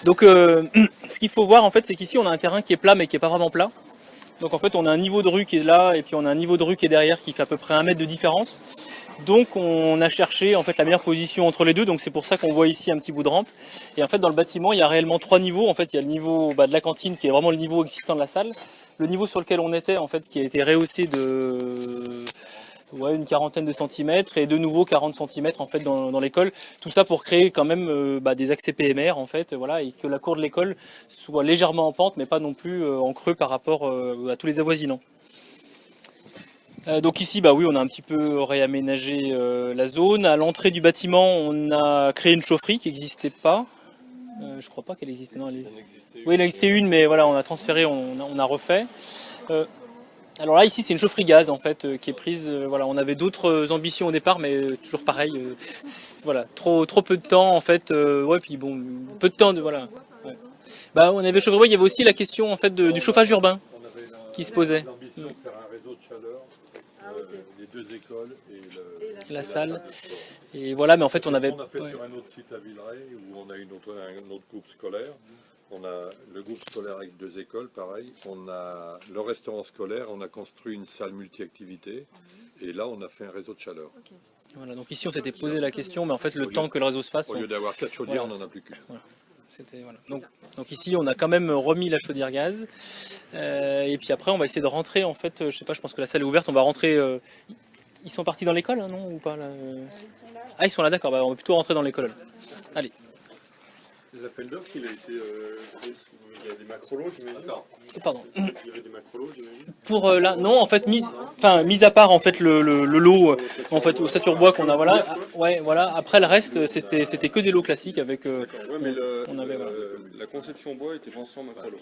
Donc ce qu'il faut voir en fait, c'est qu'ici on a un terrain qui est plat mais qui est pas vraiment plat. Donc en fait on a un niveau de rue qui est là et puis on a un niveau de rue qui est derrière qui fait à peu près 1 mètre de différence. Donc on a cherché en fait la meilleure position entre les deux, donc c'est pour ça qu'on voit ici un petit bout de rampe. Et en fait dans le bâtiment il y a réellement 3 niveaux. En fait il y a le niveau de la cantine qui est vraiment le niveau existant de la salle, le niveau sur lequel on était en fait qui a été rehaussé de une quarantaine de centimètres et de nouveau 40 centimètres en fait dans l'école. Tout ça pour créer quand même des accès PMR en fait, voilà, et que la cour de l'école soit légèrement en pente mais pas non plus en creux par rapport à tous les avoisinants. Donc ici, oui, on a un petit peu réaménagé la zone. À l'entrée du bâtiment, on a créé une chaufferie qui n'existait pas. Je crois pas qu'elle existait. Non, oui, il en existait une, mais voilà, on a transféré, on a refait. Alors là, ici, c'est une chaufferie gaz en fait qui est prise. Voilà, on avait d'autres ambitions au départ, mais toujours pareil. Voilà, trop peu de temps en fait. Ouais, puis bon, peu de temps de voilà. Ouais. On avait chaufferie. Il y avait aussi la question en fait du chauffage urbain qui se posait. L'ambition de faire un réseau de chaleur, les 2 écoles et la salle. Et voilà, mais en fait, on avait. On a fait sur un autre site à Villeray où on a un autre groupe scolaire. On a le groupe scolaire avec 2 écoles, pareil. On a le restaurant scolaire, on a construit une salle multi-activité. Et là, on a fait un réseau de chaleur. Okay. Voilà, donc ici, on s'était posé la question, mais en fait, le temps que le réseau se fasse. Au lieu d'avoir 4 chaudières, on n'en a plus qu'une. Voilà. Voilà. Donc ici, on a quand même remis la chaudière gaz. Et puis après, on va essayer de rentrer. En fait, je sais pas, je pense que la salle est ouverte. On va rentrer. Ils sont partis dans l'école, hein, non ou pas là Ah, ils sont là, d'accord. On va plutôt rentrer dans l'école. Allez. L'appel d'offres, il a été il y a des macrolos, j'imagine. Pardon. Il y avait des macrolos, j'imagine. Pour là, non, en fait, mis à part en fait le lot en fait au Saturbois qu'on a, voilà. Ouais, voilà. Après le reste, c'était que des lots classiques avec. Ouais, mais la conception bois était pensée en macrolos.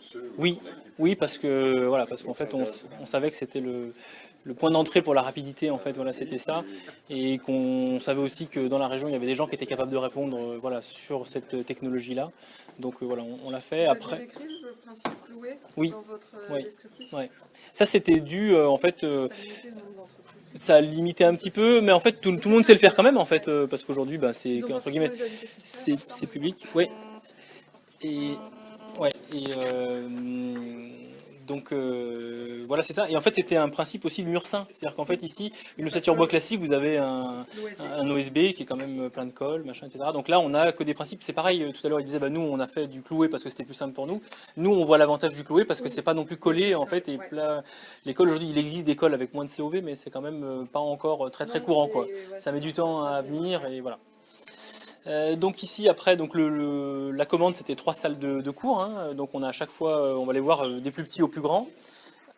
Oui, parce qu'en fait, on savait que c'était le point d'entrée pour la rapidité, en fait, voilà, c'était ça, et qu'on savait aussi que dans la région, il y avait des gens qui étaient capables de répondre, voilà, sur cette technologie-là. Donc voilà, on l'a fait. Après. Vous avez décrit le principe cloué dans votre descriptif. Oui. Ça, c'était dû, en fait. Ça limitait un petit peu, mais en fait, tout le monde sait le faire quand même, en fait, parce qu'aujourd'hui, c'est entre guillemets, c'est public. Oui. Et ouais. Donc voilà, c'est ça. Et en fait, c'était un principe aussi de mur sain. C'est-à-dire qu'en fait, ici, une ossature bois classique, vous avez un OSB qui est quand même plein de colle, machin, etc. Donc là, on a que des principes. C'est pareil, tout à l'heure, il disait, nous, on a fait du cloué parce que c'était plus simple pour nous. Nous, on voit l'avantage du cloué parce que c'est pas non plus collé, en fait. Et là, l'école, aujourd'hui, il existe des colles avec moins de COV, mais c'est quand même pas encore très courant, quoi. Ça met du temps à venir, et voilà. Donc ici après la commande c'était 3 salles de cours, hein. Donc on a à chaque fois on va les voir des plus petits aux plus grands.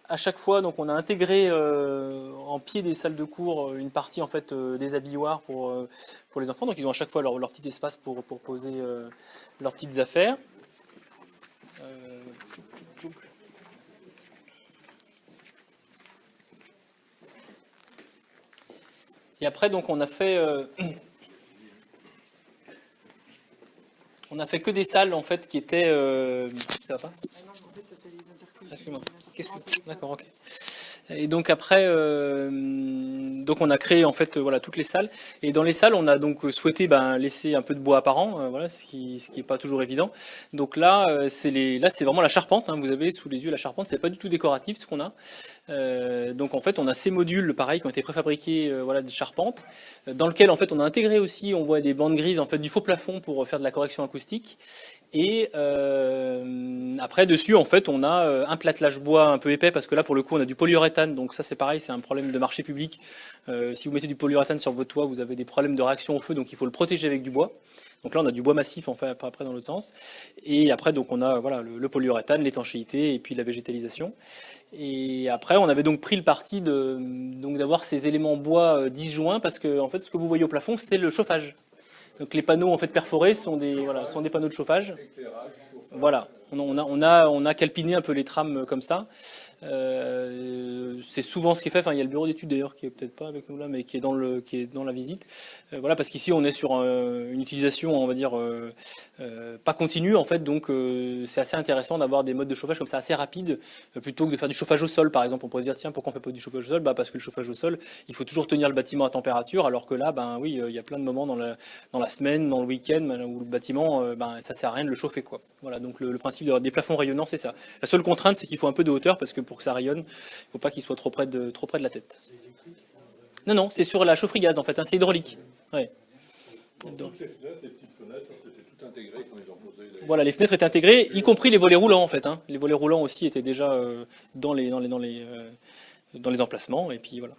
À chaque fois donc on a intégré en pied des salles de cours une partie en fait des habilloirs pour les enfants, donc ils ont à chaque fois leur petit espace pour poser leurs petites affaires. Et après donc on a fait que des salles en fait qui étaient. Ça va pas ? Excuse-moi. D'accord, ok. Et donc après, donc on a créé en fait voilà toutes les salles. Et dans les salles, on a donc souhaité laisser un peu de bois apparent, voilà, ce qui est pas toujours évident. Donc là, c'est vraiment la charpente. Hein, vous avez sous les yeux la charpente. C'est pas du tout décoratif ce qu'on a. Donc en fait, on a ces modules pareil qui ont été préfabriqués, voilà, des charpentes, dans lequel en fait on a intégré aussi, on voit des bandes grises en fait du faux plafond pour faire de la correction acoustique. Et après dessus en fait on a un platelage bois un peu épais parce que là pour le coup on a du polyuréthane, donc ça c'est pareil, c'est un problème de marché public. Si vous mettez du polyuréthane sur votre toit, vous avez des problèmes de réaction au feu, donc il faut le protéger avec du bois. Donc là on a du bois massif en fait après dans l'autre sens. Et après donc on a voilà le polyuréthane, l'étanchéité et puis la végétalisation. Et après on avait donc pris le parti d'avoir ces éléments bois disjoints parce que en fait ce que vous voyez au plafond c'est le chauffage. Donc les panneaux en fait perforés sont des panneaux de chauffage. Voilà, on a calpiné un peu les trames comme ça. C'est souvent ce qui est fait. Enfin, il y a le bureau d'études d'ailleurs qui est peut-être pas avec nous là, mais qui est dans la visite. Voilà, parce qu'ici on est sur une utilisation, on va dire, pas continue en fait. Donc c'est assez intéressant d'avoir des modes de chauffage comme ça assez rapides, plutôt que de faire du chauffage au sol par exemple. On pourrait se dire tiens, pourquoi on fait pas du chauffage au sol? Bah parce que le chauffage au sol, il faut toujours tenir le bâtiment à température, alors que là, ben oui, il y a plein de moments dans la semaine, dans le week-end, où le bâtiment, ben ça sert à rien de le chauffer quoi. Voilà, donc le principe d'avoir des plafonds rayonnants, c'est ça. La seule contrainte, c'est qu'il faut un peu de hauteur parce que pour que ça rayonne, il ne faut pas qu'il soit trop près de la tête. Non, non, c'est sur la chaufferie gaz en fait, hein, c'est hydraulique. Ouais. Donc, toutes les fenêtres, les petites fenêtres, c'était tout intégré quand ils ont posé les... Voilà, les fenêtres étaient intégrées, y compris les volets roulants en fait. Hein. Les volets roulants aussi étaient déjà dans les emplacements et puis voilà.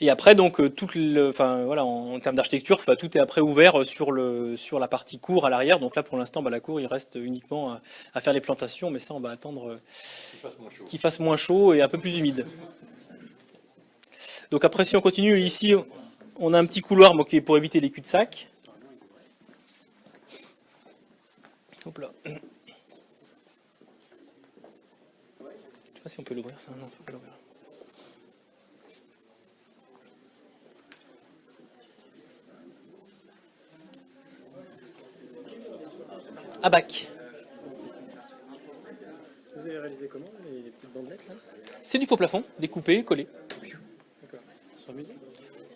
Et après donc enfin voilà, en termes d'architecture, tout est après ouvert sur la partie cour à l'arrière. Donc là pour l'instant, la cour il reste uniquement à faire les plantations, mais ça on va attendre qu'il fasse moins chaud et un peu plus humide. Donc après si on continue ici, on a un petit couloir qui est pour éviter les cul-de-sac. Hop là. Je ne sais pas si on peut l'ouvrir ça, non, on peut pas l'ouvrir. Abac. Vous avez réalisé comment les petites bandelettes là? C'est du faux plafond, découpé, collé. D'accord. Sur musée?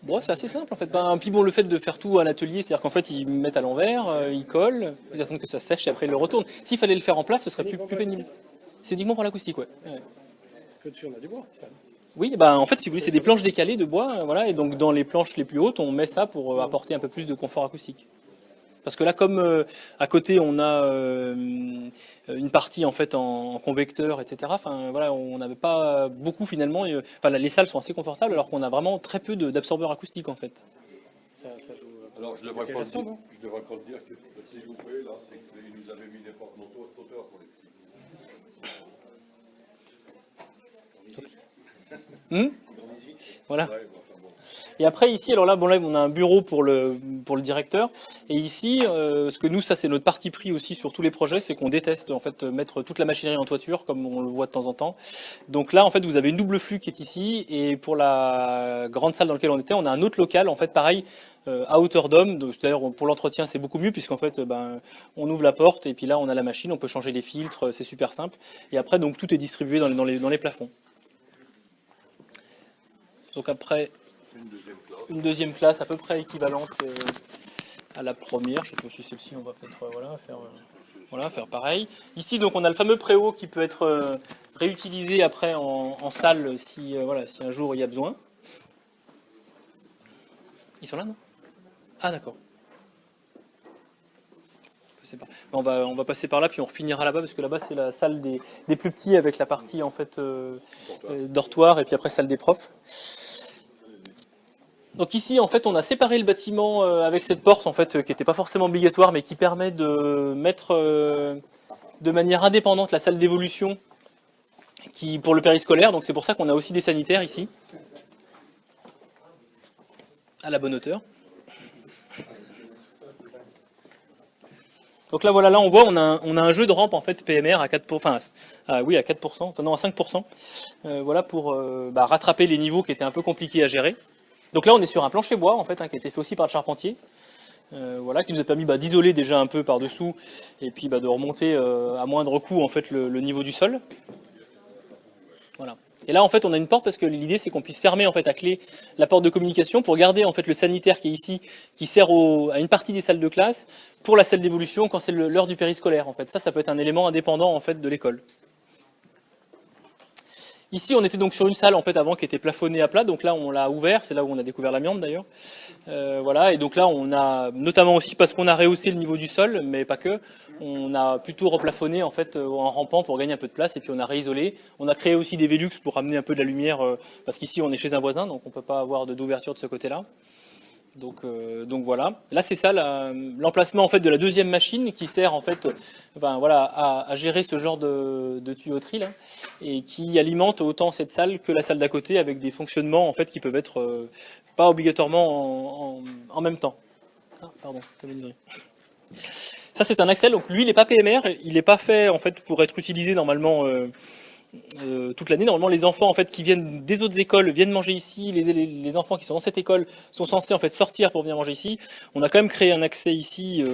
Bon, c'est assez simple en fait. Puis bon, le fait de faire tout à l'atelier, c'est-à-dire qu'en fait ils mettent à l'envers, ils collent, ils attendent que ça sèche et après ils le retournent. S'il fallait le faire en place, ce serait plus pénible. C'est uniquement pour l'acoustique, ouais. Parce qu'au-dessus on a du bois. Oui, en fait, si vous voulez, c'est des planches décalées de bois, voilà, et donc dans les planches les plus hautes, on met ça pour apporter un peu plus de confort acoustique. Parce que là, comme à côté, on a une partie en fait en convecteur, etc. Enfin, voilà, on n'avait pas beaucoup finalement. Les salles sont assez confortables, alors qu'on a vraiment très peu d'absorbeurs acoustiques en fait. Ça joue. Alors je devrais pas le dire, que le petit loupé là, c'est qu'ils nous avaient mis des porte-manteaux à cette hauteur pour les petits. Voilà. Ouais, Et après ici, alors là, là, on a un bureau pour le directeur. Et ici, ce que nous, ça c'est notre parti pris aussi sur tous les projets, c'est qu'on déteste en fait mettre toute la machinerie en toiture, comme on le voit de temps en temps. Donc là, en fait, vous avez une double flux qui est ici. Et pour la grande salle dans laquelle on était, on a un autre local, en fait, pareil, à hauteur d'homme. D'ailleurs, pour l'entretien, c'est beaucoup mieux puisqu'en fait, on ouvre la porte et puis là, on a la machine, on peut changer les filtres, c'est super simple. Et après, donc tout est distribué dans les plafonds. Donc après. Une deuxième classe à peu près équivalente à la première. Je sais pas si celle-ci, on va peut-être faire pareil. Ici, donc, on a le fameux préau qui peut être réutilisé après en salle si un jour il y a besoin. Ils sont là, non? Ah, d'accord. On va passer par là, puis on finira là-bas, parce que là-bas, c'est la salle des plus petits avec la partie en fait dortoir, et puis après salle des profs. Donc ici, en fait, on a séparé le bâtiment avec cette porte, en fait, qui n'était pas forcément obligatoire, mais qui permet de mettre de manière indépendante la salle d'évolution pour le périscolaire. Donc c'est pour ça qu'on a aussi des sanitaires ici, à la bonne hauteur. Donc là, voilà, là on voit, on a un jeu de rampe en fait PMR à 4%, à 5%, voilà, pour rattraper les niveaux qui étaient un peu compliqués à gérer. Donc là, on est sur un plancher bois, en fait, qui a été fait aussi par le charpentier, qui nous a permis d'isoler déjà un peu par-dessous, et puis de remonter à moindre coût, en fait, le niveau du sol. Voilà. Et là, en fait, on a une porte, parce que l'idée, c'est qu'on puisse fermer, en fait, à clé la porte de communication pour garder, en fait, le sanitaire qui est ici, qui sert à une partie des salles de classe, pour la salle d'évolution, quand c'est l'heure du périscolaire, en fait. Ça peut être un élément indépendant, en fait, de l'école. Ici, on était donc sur une salle en fait avant qui était plafonnée à plat, donc là on l'a ouvert, c'est là où on a découvert l'amiante d'ailleurs. Voilà, et donc là on a, notamment aussi parce qu'on a rehaussé le niveau du sol, mais pas que, on a plutôt replafonné en fait en rampant pour gagner un peu de place, et puis on a réisolé. On a créé aussi des Velux pour ramener un peu de la lumière, parce qu'ici on est chez un voisin, donc on ne peut pas avoir d'ouverture de ce côté-là. Donc voilà. Là c'est ça l'emplacement en fait de la deuxième machine qui sert en fait à gérer ce genre de tuyauterie là, et qui alimente autant cette salle que la salle d'à côté avec des fonctionnements en fait qui peuvent être pas obligatoirement en même temps. Ah, pardon, ça c'est un accès, donc lui il n'est pas PMR, il n'est pas fait en fait pour être utilisé normalement toute l'année. Normalement, les enfants en fait qui viennent des autres écoles viennent manger ici. Les enfants qui sont dans cette école sont censés en fait sortir pour venir manger ici. On a quand même créé un accès ici,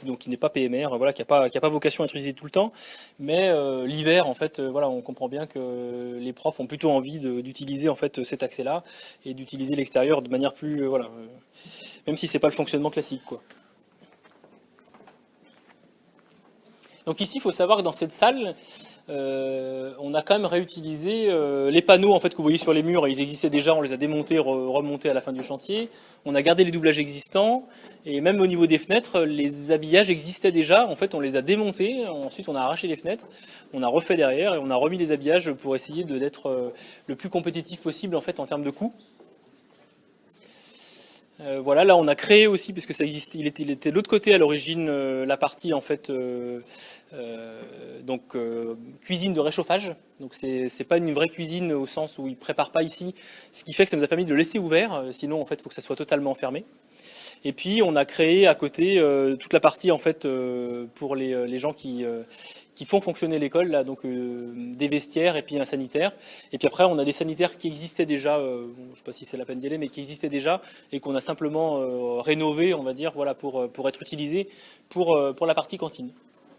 donc qui n'est pas PMR, voilà, qui a pas vocation à être utilisé tout le temps. Mais l'hiver, en fait, voilà, on comprend bien que les profs ont plutôt envie d'utiliser en fait cet accès-là et d'utiliser l'extérieur de manière plus, voilà, même si c'est pas le fonctionnement classique, quoi. Donc ici, il faut savoir que dans cette salle, on a quand même réutilisé les panneaux en fait, que vous voyez sur les murs, ils existaient déjà, on les a démontés, remontés à la fin du chantier. On a gardé les doublages existants, et même au niveau des fenêtres, les habillages existaient déjà, en fait on les a démontés, ensuite on a arraché les fenêtres, on a refait derrière, et on a remis les habillages pour essayer d'être le plus compétitif possible en fait en termes de coût. Voilà, là on a créé aussi, parce que ça existait, il était de l'autre côté à l'origine, la partie en fait cuisine de réchauffage. Donc c'est pas une vraie cuisine au sens où ils préparent pas ici, ce qui fait que ça nous a permis de le laisser ouvert. Sinon en fait il faut que ça soit totalement fermé. Et puis on a créé à côté toute la partie en fait pour les gens qui font fonctionner l'école, là, donc des vestiaires et puis un sanitaire. Et puis après, on a des sanitaires qui existaient déjà, je ne sais pas si c'est la peine d'y aller, mais qui existaient déjà et qu'on a simplement rénové, on va dire, voilà, pour être utilisés pour la partie cantine.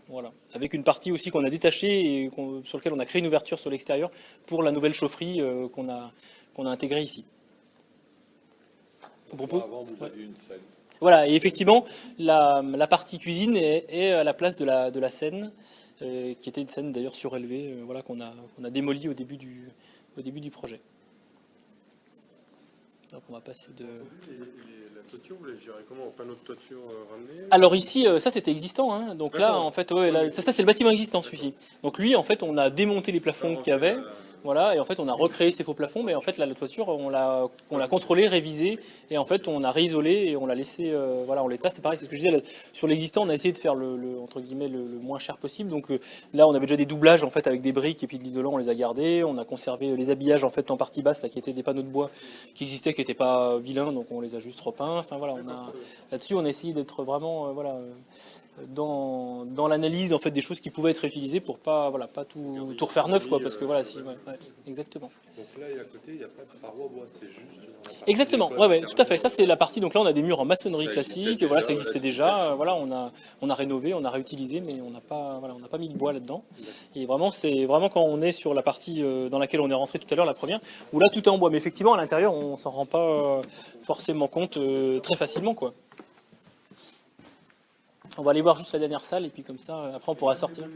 Voilà. Avec une partie aussi qu'on a détachée et sur laquelle on a créé une ouverture sur l'extérieur pour la nouvelle chaufferie qu'on a intégrée ici. Avant, vous aviez une scène. Voilà, et effectivement, la partie cuisine est à la place de la scène. Qui était une scène d'ailleurs surélevée, voilà, qu'on a démolie au début du projet. Donc on va passer de... La toiture, vous les gérez comment? En panneau de toiture ramené? Alors ici, ça c'était existant, hein. Donc là en fait, ouais, là, ça c'est le bâtiment existant celui-ci. Donc lui en fait on a démonté les plafonds qu'il y avait. Voilà, et en fait on a recréé ces faux plafonds, mais en fait là, la toiture on l'a contrôlée, révisée, et en fait on a réisolé et on l'a laissé voilà, en l'état. C'est pareil, c'est ce que je disais, là, sur l'existant on a essayé de faire entre guillemets le moins cher possible. Donc là on avait déjà des doublages en fait avec des briques et puis de l'isolant, on les a gardés. On a conservé les habillages en fait en partie basse là, qui étaient des panneaux de bois qui existaient, qui n'étaient pas vilains, donc on les a juste repeints. Enfin voilà, là-dessus on a essayé d'être vraiment voilà, dans l'analyse en fait des choses qui pouvaient être réutilisées pour pas tout refaire neuf, quoi, parce que voilà, si, ouais, exactement. Donc là et à côté il n'y a pas de paroi bois, c'est juste exactement, ouais, tout à fait. Ça c'est la partie. Donc là on a des murs en maçonnerie classique, voilà, ça existait déjà, voilà, on a rénové, on a réutilisé, mais on n'a pas mis de bois là-dedans. Et vraiment c'est vraiment quand on est sur la partie dans laquelle on est rentré tout à l'heure, la première, où là tout est en bois, mais effectivement à l'intérieur on s'en rend pas forcément compte très facilement, quoi. On va aller voir juste la dernière salle et puis comme ça, après on pourra sortir.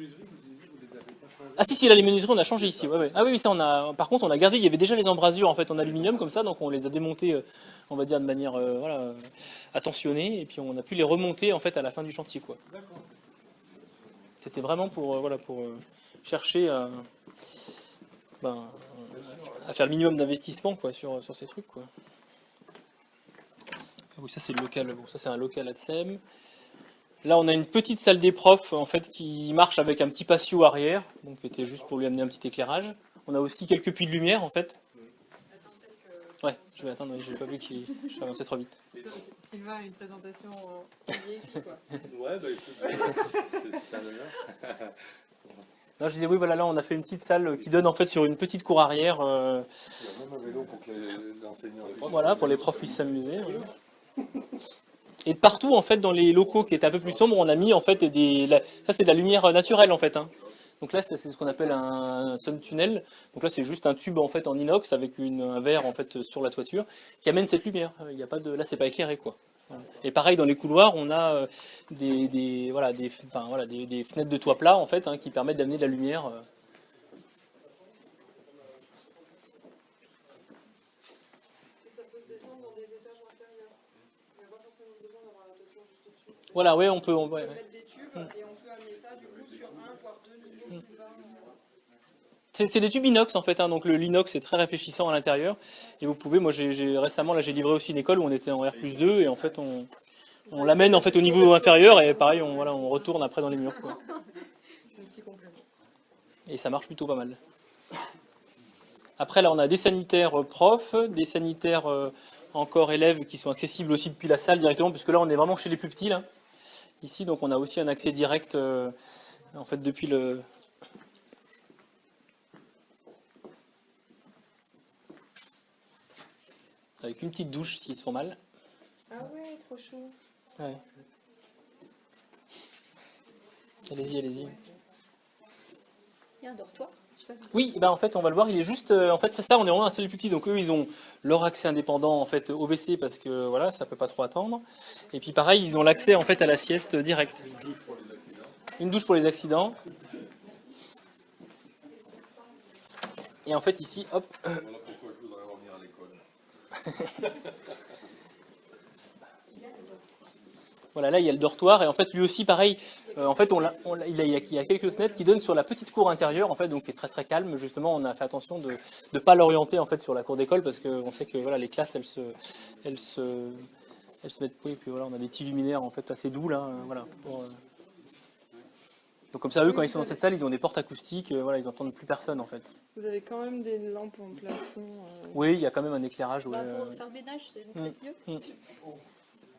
Ah si, là les menuiseries on a changé ici. Ouais. Ah oui, ça on a. Par contre on a gardé, il y avait déjà les embrasures en fait en aluminium comme ça, donc on les a démontées, on va dire de manière voilà, attentionnée, et puis on a pu les remonter en fait à la fin du chantier, quoi. C'était vraiment pour chercher à faire le minimum d'investissement, quoi, sur ces trucs, quoi. Oui, ça c'est le local. Bon, ça c'est un local ADSEM. Là, on a une petite salle des profs en fait qui marche avec un petit patio arrière, donc c'était juste pour lui amener un petit éclairage. On a aussi quelques puits de lumière en fait. Ouais, je vais attendre, j'ai pas vu que je suis avancé trop vite. Sylvain a une présentation ici, quoi. Ouais, bah écoute, c'est un honneur. Non, je disais oui, voilà, là on a fait une petite salle qui donne en fait sur une petite cour arrière. Il y a même un vélo pour que les enseignants... Voilà, pour les profs puissent s'amuser. Voilà. Et partout en fait dans les locaux qui étaient un peu plus sombres, on a mis en fait ça c'est de la lumière naturelle en fait, hein. Donc là c'est ce qu'on appelle un sun tunnel. Donc là c'est juste un tube en fait en inox avec un verre en fait sur la toiture qui amène cette lumière. Il y a pas de, là c'est pas éclairé, quoi. Et pareil dans les couloirs, on a des fenêtres de toit plat en fait, hein, qui permettent d'amener de la lumière. Voilà, ouais, on peut mettre des tubes et on peut amener ça du coup sur 1 voire 2 niveaux plus bas. C'est des tubes inox en fait, hein, donc l'inox est très réfléchissant à l'intérieur et vous pouvez, moi récemment j'ai livré aussi une école où on était en R+2 et en fait on l'amène en fait au niveau inférieur et pareil on retourne après dans les murs, quoi. Et ça marche plutôt pas mal. Après là on a des sanitaires profs, des sanitaires encore élèves qui sont accessibles aussi depuis la salle directement, puisque là on est vraiment chez les plus petits là. Ici donc on a aussi un accès direct en fait depuis le... avec une petite douche s'ils se font mal. Ah ouais, trop chou. Ouais. Allez-y, allez-y. Il y a un dortoir. Oui, en fait, on va le voir, il est juste... en fait, c'est ça, on est vraiment un seul pupille. Donc eux, ils ont leur accès indépendant en fait, au WC parce que voilà, ça peut pas trop attendre. Et puis pareil, ils ont l'accès en fait à la sieste directe. Une douche pour les accidents. Et en fait, ici, hop... Voilà pourquoi je voudrais revenir à l'école. Voilà, là il y a le dortoir et en fait lui aussi pareil, en fait il y a quelques fenêtres qui donnent sur la petite cour intérieure en fait, donc qui est très très calme. Justement, on a fait attention de ne pas l'orienter en fait sur la cour d'école parce qu'on sait que voilà les classes elles se mettent et puis voilà on a des petits luminaires en fait assez doux là, voilà. Donc comme ça eux quand ils sont dans cette salle ils ont des portes acoustiques, voilà ils entendent plus personne en fait. Vous avez quand même des lampes en plafond. Oui, il y a quand même un éclairage. Ouais, Pour faire le ménage, c'est peut-être mieux.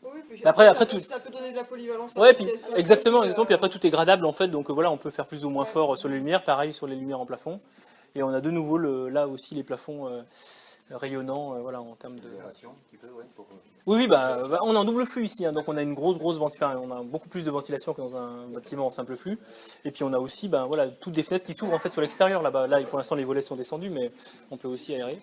Oui, puis Après ça tout. Ça peut donner de la polyvalence. Ouais, puis exactement. Puis après tout est gradable en fait, donc voilà, on peut faire plus ou moins fort sur les lumières, pareil sur les lumières en plafond. Et on a de nouveau là aussi les plafonds rayonnants, voilà en termes de. Oui, on est en double flux ici, hein, donc on a une grosse ventilation, on a beaucoup plus de ventilation que dans un bâtiment en simple flux. Et puis on a aussi, voilà, toutes des fenêtres qui s'ouvrent en fait sur l'extérieur là-bas. Là, pour l'instant les volets sont descendus, mais on peut aussi aérer.